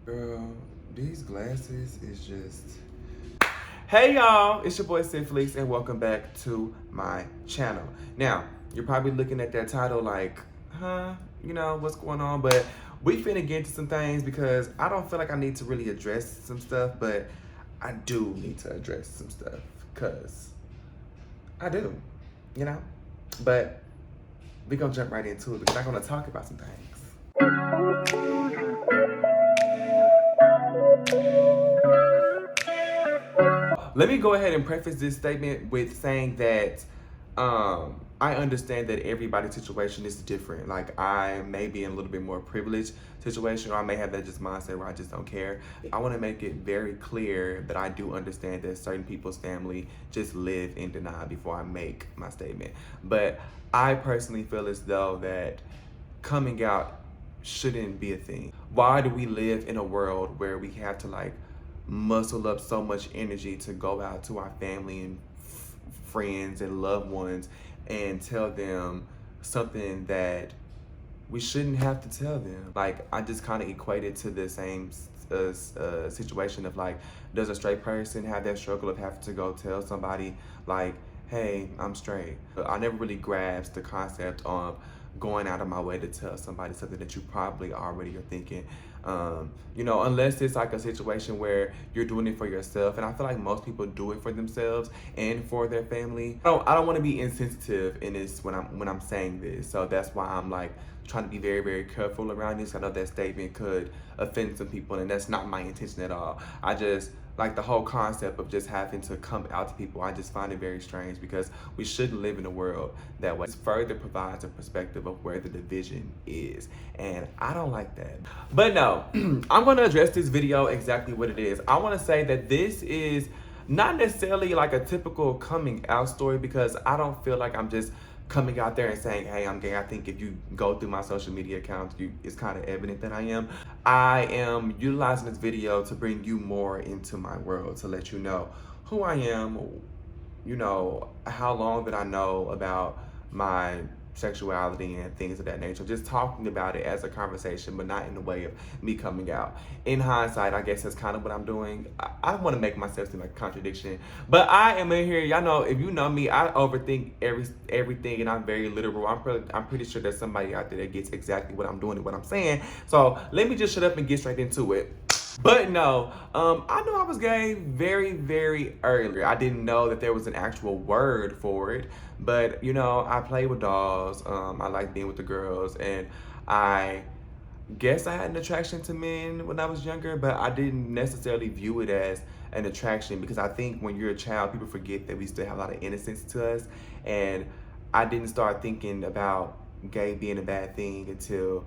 Girl, these glasses is just... Hey y'all, it's your boy Fleeks and welcome back to my channel. Now, you're probably looking at that title like, what's going on? But we finna get into some things because I don't feel like I need to really address some stuff, but I do need to address some stuff because I do, you know? But we're gonna jump right into it because I'm gonna talk about some things. Let me go ahead and preface this statement with saying that I understand that everybody's situation is different. Like, I may be in a little bit more privileged situation, or I may have that just mindset where I just don't care. I want to make it very clear that I do understand that certain people's family just live in denial before I make my statement. But I personally feel as though that coming out shouldn't be a thing. Why do we live in a world where we have to like muscle up so much energy to go out to our family and friends and loved ones and tell them something that we shouldn't have to tell them? Like, I just kind of equate it to the same situation of like, does a straight person have that struggle of having to go tell somebody like, hey, I'm straight? I never really grasped the concept of going out of my way to tell somebody something that you probably already are thinking. Unless it's like a situation where you're doing it for yourself, and I feel like most people do it for themselves and for their family. I don't want to be insensitive in this when I'm saying this, so that's why I'm like trying to be very, very careful around this. I know that statement could offend some people, and that's not my intention at all. I just like the whole concept of just having to come out to people. I just find it very strange because we shouldn't live in a world that way. It further provides a perspective of where the division is, and I don't like that. But no, I'm going to address this video exactly what it is. I want to say that this is not necessarily like a typical coming out story, because I don't feel like I'm just coming out there and saying, hey, I'm gay. I think if you go through my social media accounts, it's kind of evident that I am. I am utilizing this video to bring you more into my world, to let you know who I am, how long that I know about my sexuality and things of that nature. Just talking about it as a conversation, but not in the way of me coming out. In hindsight, I guess that's kind of what I'm doing. I don't want to make myself seem like a contradiction, but I am in here. Y'all know, if you know me, I overthink everything, and I'm very literal. I'm pretty sure there's somebody out there that gets exactly what I'm doing and what I'm saying. So let me just shut up and get straight into it. But no, I knew I was gay very, very early. I didn't know that there was an actual word for it, but I played with dolls. I liked being with the girls, and I guess I had an attraction to men when I was younger, but I didn't necessarily view it as an attraction, because I think when you're a child, people forget that we still have a lot of innocence to us, and I didn't start thinking about gay being a bad thing until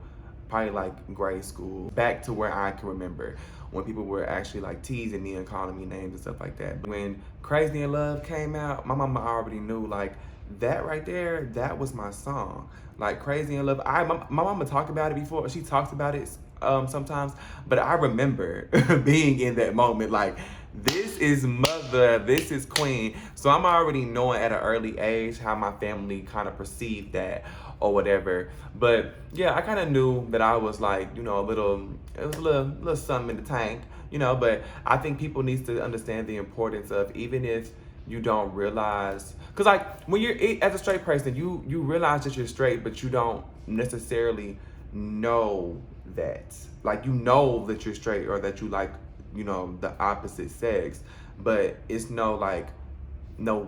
probably like grade school, back to where I can remember, when people were actually like teasing me and calling me names and stuff like that. But when Crazy in Love came out, my mama already knew, like, that right there, that was my song. Like, Crazy in Love, my mama talked about it before. She talks about it sometimes, but I remember being in that moment like, this is mother, this is queen. So I'm already knowing at an early age how my family kind of perceived that or whatever. But yeah, I kind of knew that I was like, it was a little something in the tank, but I think people need to understand the importance of, even if you don't realize, because like when you're as a straight person, you realize that you're straight, but you don't necessarily know that. Like, that you're straight, or that you like, the opposite sex, but it's no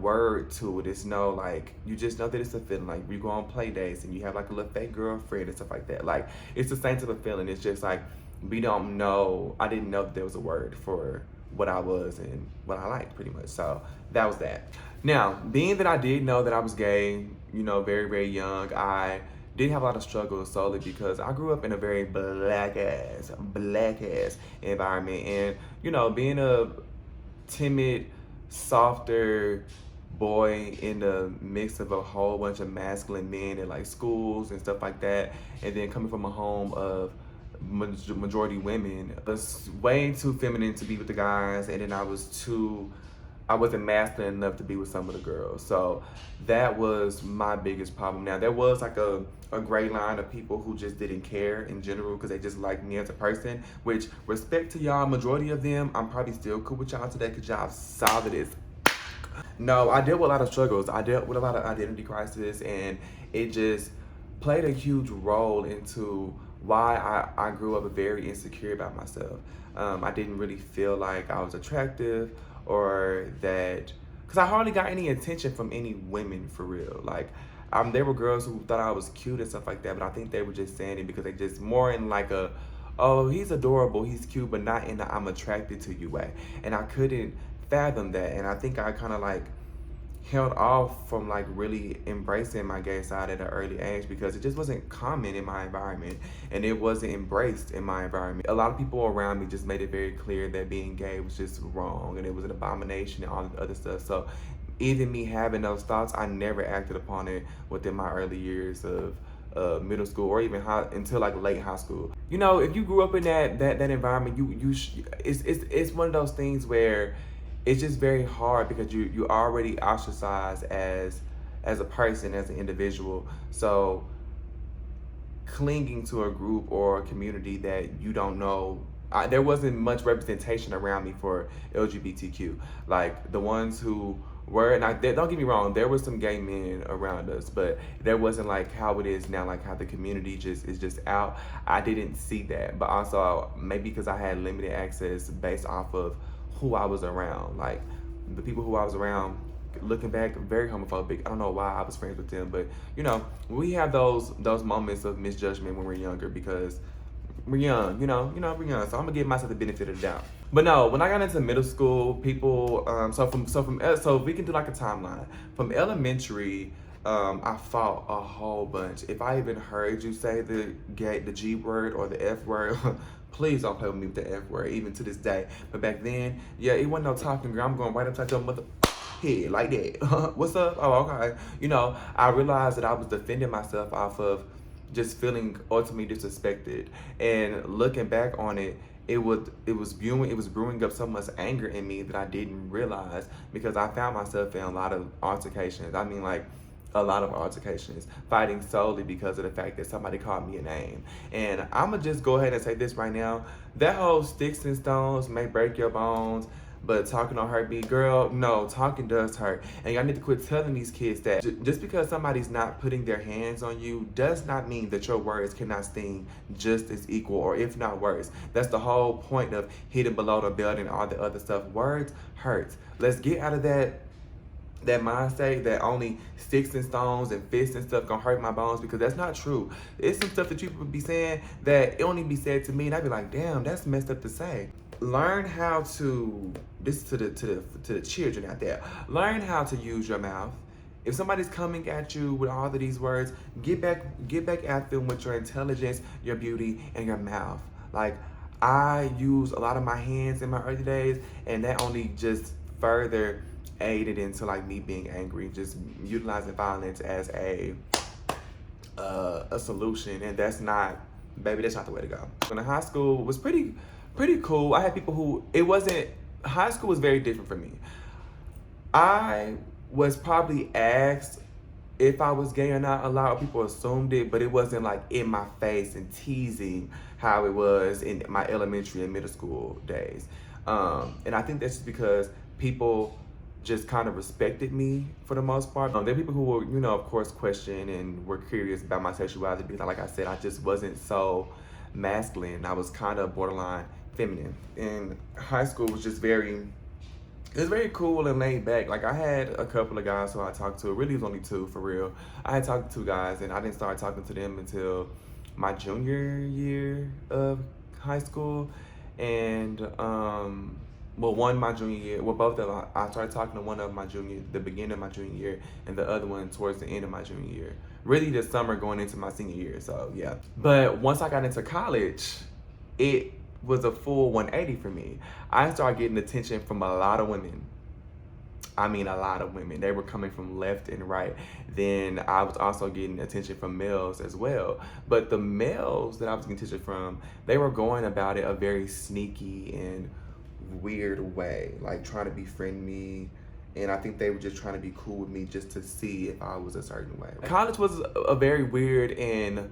word to it. It's no like, you just know that it's a feeling. Like, you go on play dates and you have like a little fake girlfriend and stuff like that. Like, it's the same type of feeling. It's just like, we don't know. I didn't know that there was a word for what I was and what I liked, pretty much. So that was that. Now, being that I did know that I was gay, very, very young, I did have a lot of struggles solely because I grew up in a very black ass environment. And, being a timid, softer boy in the mix of a whole bunch of masculine men in like schools and stuff like that, and then coming from a home of majority women, I was way too feminine to be with the guys, and then I was too I wasn't masculine enough to be with some of the girls. So that was my biggest problem. Now there was like a gray line of people who just didn't care in general because they just liked me as a person, which respect to y'all, majority of them, I'm probably still cool with y'all today because y'all solid as. No, I dealt with a lot of struggles. I dealt with a lot of identity crisis, and it just played a huge role into why I grew up very insecure about myself. I didn't really feel like I was attractive or that, because I hardly got any attention from any women for real. Like, there were girls who thought I was cute and stuff like that, but I think they were just saying it because they just more in like a, oh, he's adorable, he's cute, but not in the I'm attracted to you way. And I couldn't fathom that, and I think I kind of like held off from like really embracing my gay side at an early age because it just wasn't common in my environment and it wasn't embraced in my environment. A lot of people around me just made it very clear that being gay was just wrong and it was an abomination and all the other stuff. So even me having those thoughts, I never acted upon it within my early years of middle school or even until like late high school. You know, if you grew up in that environment, it's one of those things where it's just very hard because you already ostracized as a person, as an individual. So clinging to a group or a community that you don't know, there wasn't much representation around me for LGBTQ. Like the ones who were, and don't get me wrong, there were some gay men around us, but there wasn't like how it is now, like how the community just is just out. I didn't see that, but also maybe because I had limited access based off of who I was around. Like the people who I was around, looking back, very homophobic. I don't know why I was friends with them, but you know, we have those moments of misjudgment when we're younger because we're young, we're young. So I'm gonna give myself the benefit of the doubt. But no, when I got into middle school, people, so we can do like a timeline. From elementary, I fought a whole bunch. If I even heard you say the G word or the F word, please don't play with me with the F word, even to this day. But back then, yeah, it wasn't no talking, girl. I'm going right upside your mother head like that. What's up? Oh, okay. You know, I realized that I was defending myself off of just feeling ultimately disrespected. And looking back on it, it was brewing up so much anger in me that I didn't realize because I found myself in a lot of altercations. I mean, like a lot of altercations, fighting solely because of the fact that somebody called me a name. And I'm gonna just go ahead and say this right now: that whole sticks and stones may break your bones, but talking don't hurt me. Girl, no, talking does hurt. And y'all need to quit telling these kids that just because somebody's not putting their hands on you does not mean that your words cannot sting just as equal or if not worse. That's the whole point of hitting below the belt and all the other stuff. Words hurt. Let's get out of that mindset that only sticks and stones and fists and stuff gonna hurt my bones, because that's not true. It's some stuff that people be saying that it only be said to me and I'd be like, damn, that's messed up to say. Learn how to, this to the children out there, learn how to use your mouth. If somebody's coming at you with all of these words, get back at them with your intelligence, your beauty, and your mouth. Like, I used a lot of my hands in my early days, and that only just further aided into like me being angry, just utilizing violence as a solution, and that's not the way to go. When in high school was pretty cool. I had people who, high school was very different for me. I was probably asked if I was gay or not. A lot of people assumed it, but it wasn't like in my face and teasing how it was in my elementary and middle school days. And I think that's just because people just kind of respected me for the most part. There are people who were, of course, question and were curious about my sexuality because, like I said, I just wasn't so masculine. I was kind of borderline feminine. And high school was just very cool and laid back. Like, I had a couple of guys who I talked to. It really was only two, for real. I had talked to two guys, and I didn't start talking to them until my junior year of high school. And one my junior year. Well, both of them. I started talking to one of my the beginning of my junior year, and the other one towards the end of my junior year. Really, the summer going into my senior year. So yeah. But once I got into college, it was a full 180 for me. I started getting attention from a lot of women. I mean, a lot of women. They were coming from left and right. Then I was also getting attention from males as well. But the males that I was getting attention from, they were going about it a very sneaky and weird way, like trying to befriend me, and I think they were just trying to be cool with me just to see if I was a certain way. College was a very weird and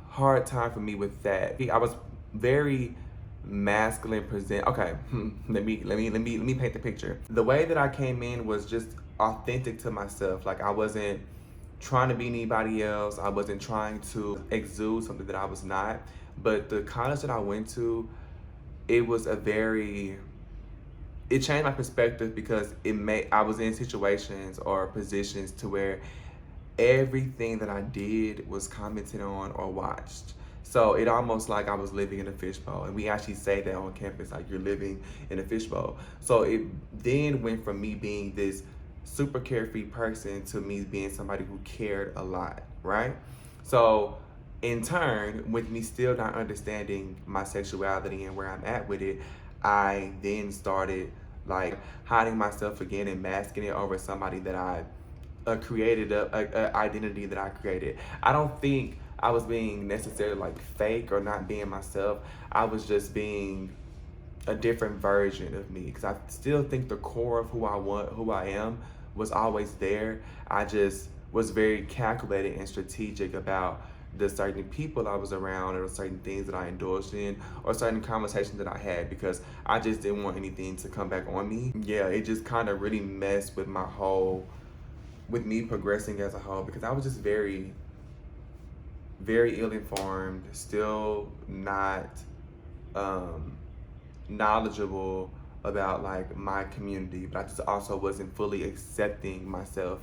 hard time for me with that. I was very masculine present. Okay, let me paint the picture. The way that I came in was just authentic to myself. Like I wasn't trying to be anybody else. I wasn't trying to exude something that I was not. But the college that I went to, it was a very, it changed my perspective because I was in situations or positions to where everything that I did was commented on or watched. So it almost like I was living in a fishbowl. And we actually say that on campus, like you're living in a fishbowl. So it then went from me being this super carefree person to me being somebody who cared a lot, right? So in turn, with me still not understanding my sexuality and where I'm at with it, I then started like hiding myself again and masking it over somebody that I created a identity that I created. I don't think I was being necessarily like fake or not being myself. I was just being a different version of me because I still think the core of who I am was always there. I just was very calculated and strategic about the certain people I was around or certain things that I indulged in or certain conversations that I had because I just didn't want anything to come back on me. Yeah, it just kind of really messed with with me progressing as a whole because I was just very, very ill-informed, still not knowledgeable about like my community, but I just also wasn't fully accepting myself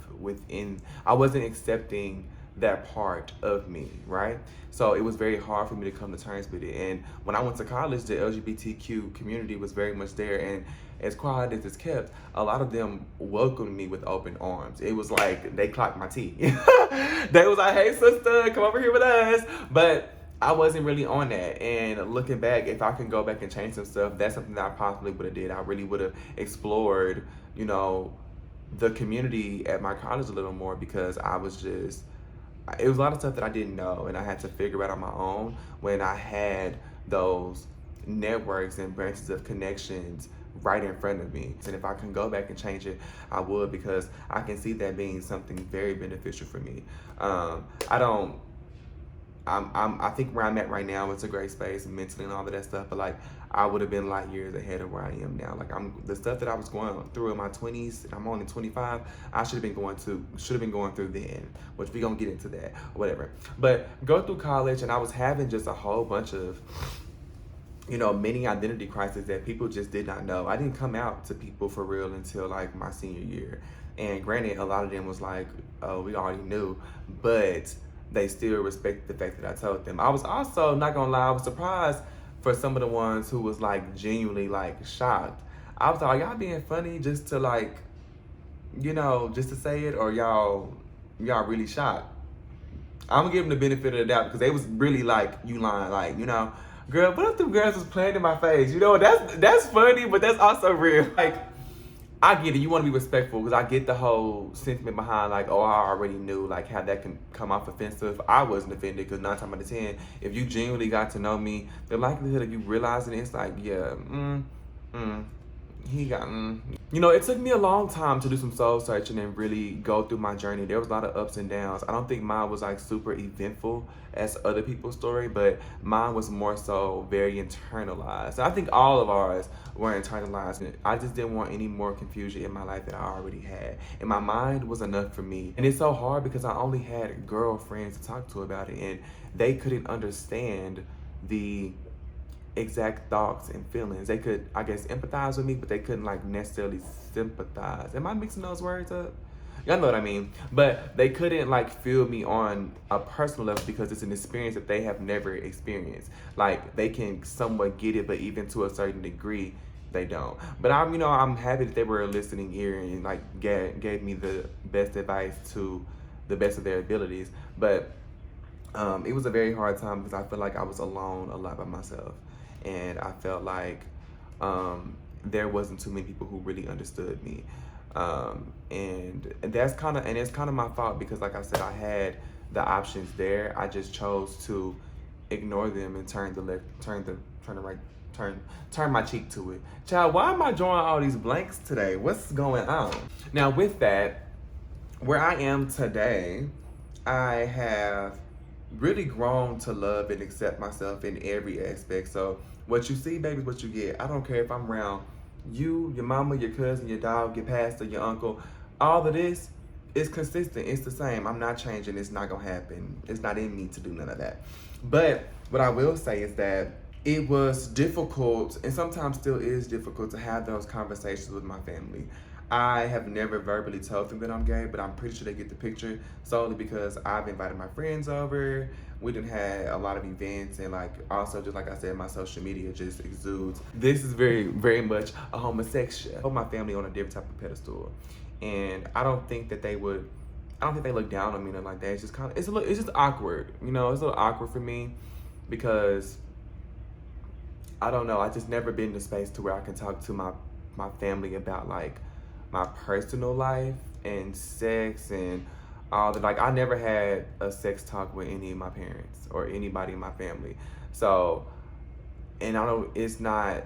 I wasn't accepting that part of me, right? So it was very hard for me to come to terms with it. And when I went to college, the LGBTQ community was very much there, and as quiet as it's kept, a lot of them welcomed me with open arms. It was like they clocked my teeth. They was like, "Hey sister, come over here with us." But I wasn't really on that. And looking back, if I can go back and change some stuff, that's something that I possibly would have did. I really would have explored, the community at my college a little more because it was a lot of stuff that I didn't know and I had to figure out on my own when I had those networks and branches of connections right in front of me. And if I can go back and change it, I would because I can see that being something very beneficial for me. I think where I'm at right now, it's a great space mentally and all of that stuff, but like I would have been light years ahead of where I am now. Like the stuff that I was going through in my 20s, and I'm only 25, I should have been going through then, which we gonna get into that, or whatever. But go through college and I was having just a whole bunch of many identity crises that people just did not know. I didn't come out to people for real until like my senior year. And granted, a lot of them was like, oh, we already knew, but they still respect the fact that I told them. I was also, not gonna lie, I was surprised for some of the ones who was like genuinely like shocked. I was like, are y'all being funny just to like, just to say it, or y'all really shocked? I'm gonna give them the benefit of the doubt because they was really like, you lying, like, girl, what if them girls was playing in my face? That's funny, but that's also real. Like, I get it. You want to be respectful because I get the whole sentiment behind like, oh, I already knew, like how that can come off offensive. I wasn't offended because 9 times out of 10, if you genuinely got to know me, the likelihood of you realizing it's like, yeah, he got, it took me a long time to do some soul searching and really go through my journey. There was a lot of ups and downs. I don't think mine was like super eventful as other people's story, but mine was more so very internalized. And I think all of ours were internalized. I just didn't want any more confusion in my life that I already had. And my mind was enough for me. And it's so hard because I only had girlfriends to talk to about it, and they couldn't understand the exact thoughts and feelings. They could, I guess, empathize with me, but they couldn't like necessarily sympathize. Am I mixing those words up? Y'all know what I mean. But they couldn't like feel me on a personal level because it's an experience that they have never experienced. Like they can somewhat get it, but even to a certain degree, they don't. But I'm happy that they were a listening ear and like gave me the best advice to the best of their abilities. But it was a very hard time because I feel like I was alone a lot by myself. And I felt like there wasn't too many people who really understood me. And it's kind of my fault because like I said, I had the options there. I just chose to ignore them and turn the right, turn my cheek to it. Child, why am I drawing all these blanks today? What's going on? Now with that, where I am today, I have really grown to love and accept myself in every aspect. So what you see, baby, is what you get. I don't care if I'm around you, your mama, your cousin, your dog, your pastor, your uncle. All of this is consistent. It's the same. I'm not changing. It's not gonna happen. It's not in me to do none of that. But what I will say is that it was difficult, and sometimes still is difficult, to have those conversations with my family. I have never verbally told them that I'm gay, but I'm pretty sure they get the picture, solely because I've invited my friends over. We done had a lot of events, and like also, just like I said, my social media just exudes. This is very, very much a homosexual. I put my family on a different type of pedestal, and I don't think that they would. I don't think they look down on me or like that. It's just kind of, it's just awkward. You know, it's a little awkward for me because I don't know. I just never been in a space to where I can talk to my family about like my personal life and sex and all that. Like, I never had a sex talk with any of my parents or anybody in my family. So, and I don't, it's not,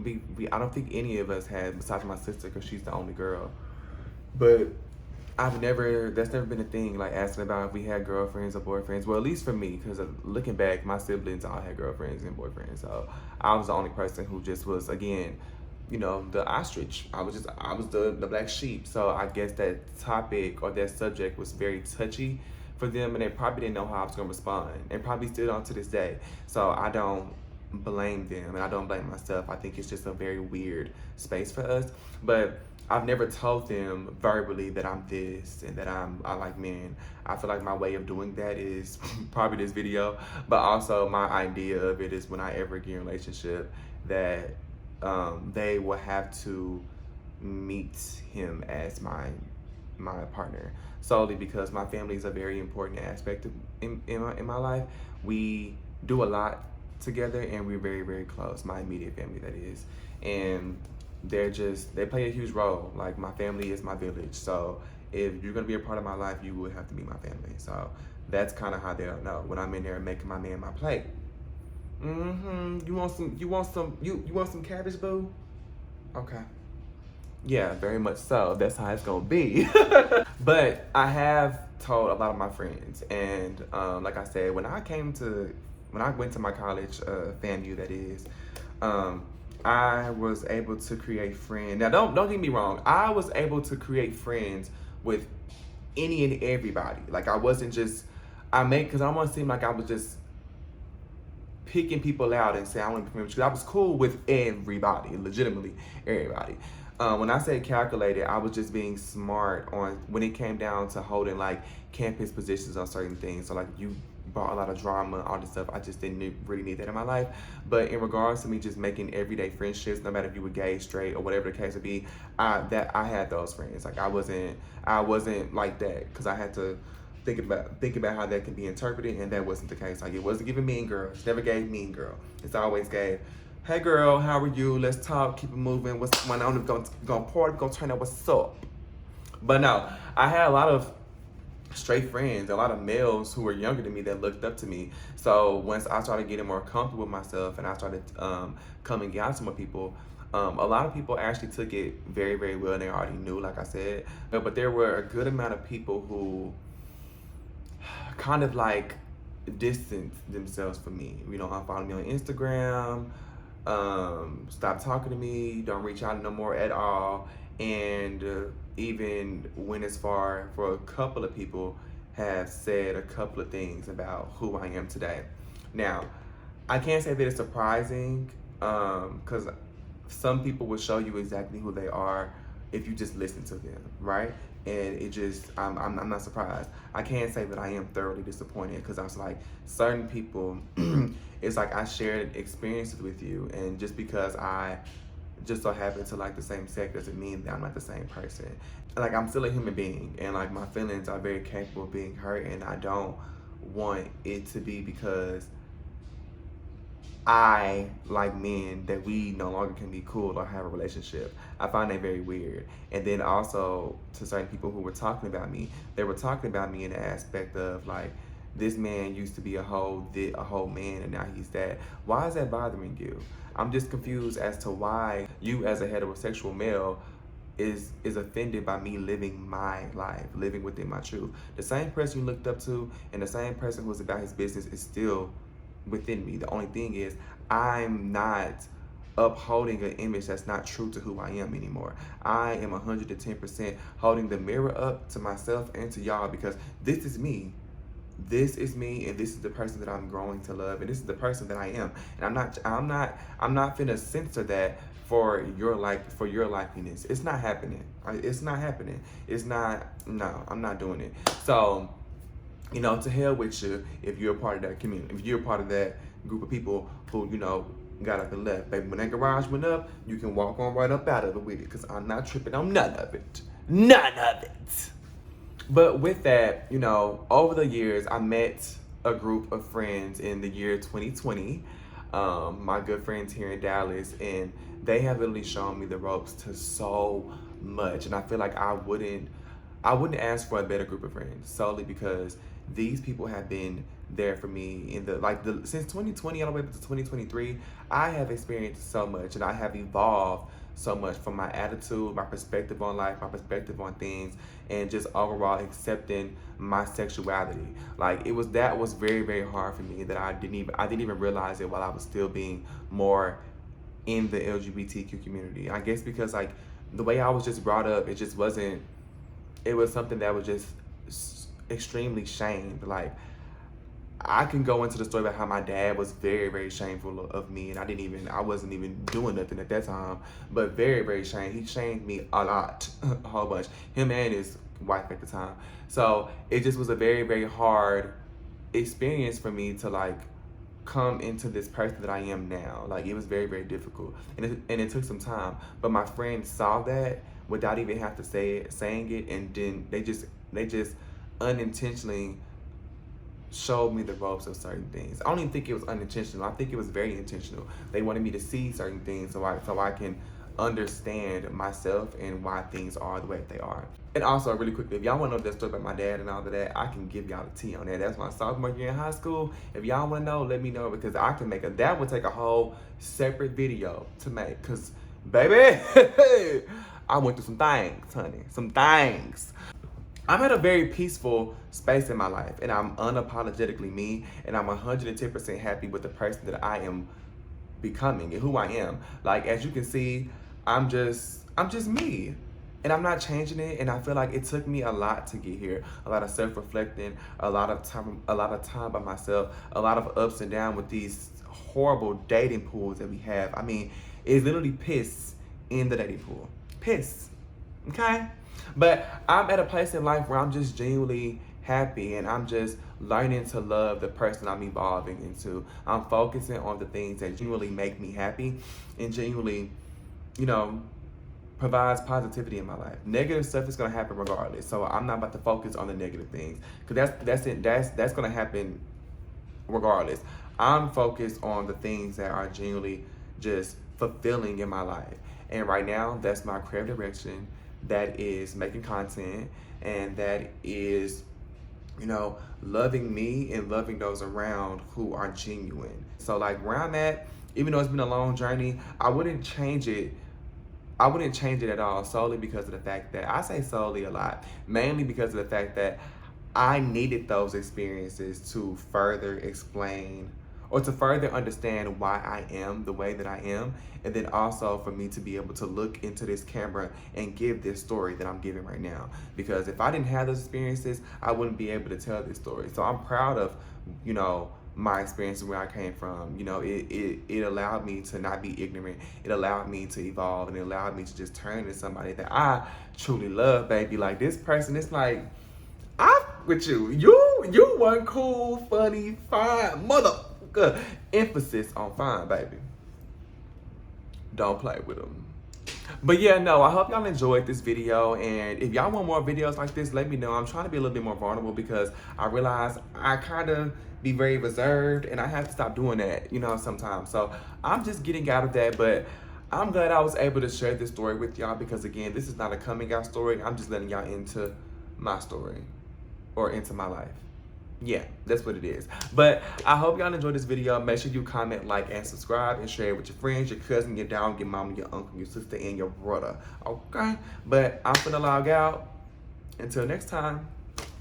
I don't think any of us had, besides my sister, because she's the only girl. But that's never been a thing, like asking about if we had girlfriends or boyfriends. Well, at least for me, because looking back, my siblings all had girlfriends and boyfriends. So I was the only person who just was, again, you know, the ostrich. I was the black sheep. So I guess that topic or that subject was very touchy for them, and they probably didn't know how I was gonna respond, and probably still don't to this day. So I don't blame them, and I don't blame myself. I think it's just a very weird space for us. But I've never told them verbally that I'm this and that I like men. I feel like my way of doing that is probably this video, but also my idea of it is when I ever get in a relationship that they will have to meet him as my partner, solely because my family is a very important aspect in my life. We do a lot together, and we're very, very close. My immediate family, that is. And they play a huge role. Like, my family is my village. So if you're gonna be a part of my life, you would have to meet my family. So that's kind of how they'll know when I'm in there making my man my plate. You want some cabbage, boo? Okay. Yeah, very much so. That's how it's gonna be. But I have told a lot of my friends, and like I said, when I went to my college, FAMU, that is, I was able to create friends. Now, don't get me wrong. I was able to create friends with any and everybody. Like, I wasn't just, because I don't want to seem like I was just picking people out and saying I want to be friends with you. I was cool with everybody, legitimately everybody. When I say calculated, I was just being smart on when it came down to holding like campus positions on certain things. So like, you brought a lot of drama, all this stuff. I just didn't really need that in my life. But in regards to me just making everyday friendships, no matter if you were gay, straight, or whatever the case would be, I had those friends. Like, I wasn't like that, because I had to think about how that can be interpreted, and that wasn't the case. Like, it wasn't giving mean girl. It's never gave mean girl. It's always gave, hey girl, how are you? Let's talk, keep it moving. What's going on? We're gonna party, we're gonna turn up, what's up? But no, I had a lot of straight friends, a lot of males who were younger than me that looked up to me. So once I started getting more comfortable with myself and I started coming out to more people, a lot of people actually took it very, very well, and they already knew, like I said. But there were a good amount of people who kind of like distanced themselves from me. You know, unfollow me on Instagram, stop talking to me, don't reach out no more at all. And even went as far for a couple of people have said a couple of things about who I am today. Now, I can't say that it's surprising, because some people will show you exactly who they are if you just listen to them, right? And it just, I'm not surprised. I can't say that I am thoroughly disappointed, because I was like, certain people, it's like I shared experiences with you, and just because I just so happen to like the same sex doesn't mean that I'm not the same person. Like, I'm still a human being, and like, my feelings are very capable of being hurt, and I don't want it to be because I like men that we no longer can be cool or have a relationship. I find that very weird. And then also, to certain people who were talking about me, they were talking about me in the aspect of like, this man used to be a whole man and now he's that. Why is that bothering you? I'm just confused as to why you as a heterosexual male is offended by me living my life, living within my truth. The same person you looked up to and the same person who's about his business is still within me. The only thing is I'm not upholding an image that's not true to who I am anymore. I am 110% holding the mirror up to myself and to y'all because this is me. This is me, and this is the person that I'm growing to love, and this is the person that I am. And I'm not finna censor that for your likeness. It's not happening. It's not happening. It's not. No, I'm not doing it. So, to hell with you if you're a part of that community. If you're a part of that group of people who got up and left, baby. When that garage went up, you can walk on right up out of it with it, because I'm not tripping on none of it. None of it. But with that, over the years, I met a group of friends in the year 2020, my good friends here in Dallas, and they have literally shown me the ropes to so much. And I feel like I wouldn't ask for a better group of friends solely because these people have been there for me since 2020 all the way up to 2023. I have experienced so much and I have evolved so much from my attitude, my perspective on life, my perspective on things, and just overall accepting my sexuality. That was very, very hard for me that I didn't even realize it while I was still being more in the LGBTQ community. I guess because the way I was just brought up, it just wasn't, it was something that was just extremely shamed. I can go into the story about how my dad was very, very shameful of me, and I wasn't even doing nothing at that time, but very, very he shamed me a lot, a whole bunch, him and his wife at the time. So it just was a very, very hard experience for me to come into this person that I am now. It was very, very difficult, and it took some time, but my friends saw that without even have to saying it, and then they just unintentionally showed me the ropes of certain things. I don't even think it was unintentional. I think it was very intentional. They wanted me to see certain things so I can understand myself and why things are the way they are. And also, really quickly, if y'all want to know that story about my dad and all of that, I can give y'all the tea on that. That's my sophomore year in high school. If y'all want to know, let me know, because I can that would take a whole separate video to make, because baby, I went through some things, honey, some things. I'm at a very peaceful space in my life, and I'm unapologetically me, and I'm 110% happy with the person that I am becoming and who I am. As you can see, I'm just me, and I'm not changing it. And I feel like it took me a lot to get here, a lot of self-reflecting, a lot of time by myself, a lot of ups and downs with these horrible dating pools that we have. I mean, it's literally piss in the dating pool, piss. Okay. But I'm at a place in life where I'm just genuinely happy, and I'm just learning to love the person I'm evolving into. I'm focusing on the things that genuinely make me happy and genuinely, provides positivity in my life. Negative stuff is gonna happen regardless. So I'm not about to focus on the negative things, because that's gonna happen regardless. I'm focused on the things that are genuinely just fulfilling in my life. And right now, that's my creative direction. That is making content, and that is, loving me and loving those around who are genuine. So where I'm at, even though it's been a long journey, I wouldn't change it at all, solely because of the fact that, I say solely a lot, mainly because of the fact that I needed those experiences to further explain or to further understand why I am the way that I am, and then also for me to be able to look into this camera and give this story that I'm giving right now. Because if I didn't have those experiences, I wouldn't be able to tell this story. So I'm proud of, my experience and where I came from. It allowed me to not be ignorant. It allowed me to evolve, and it allowed me to just turn into somebody that I truly love, baby. This person, it's I'm with you. You one cool, funny, fine mother. Emphasis on fine, baby. Don't play with them. But yeah, no, I hope y'all enjoyed this video, and if y'all want more videos like this, let me know. I'm trying to be a little bit more vulnerable, because I realize I kind of be very reserved, and I have to stop doing that, sometimes. So I'm just getting out of that, but I'm glad I was able to share this story with y'all, because again, this is not a coming out story. I'm just letting y'all into my story, or into my life. Yeah, that's what it is. But I hope y'all enjoyed this video. Make sure you comment, like, and subscribe, and share it with your friends, your cousin, your dog, your mama, your uncle, your sister, and your brother. Okay? But I'm finna log out. Until next time.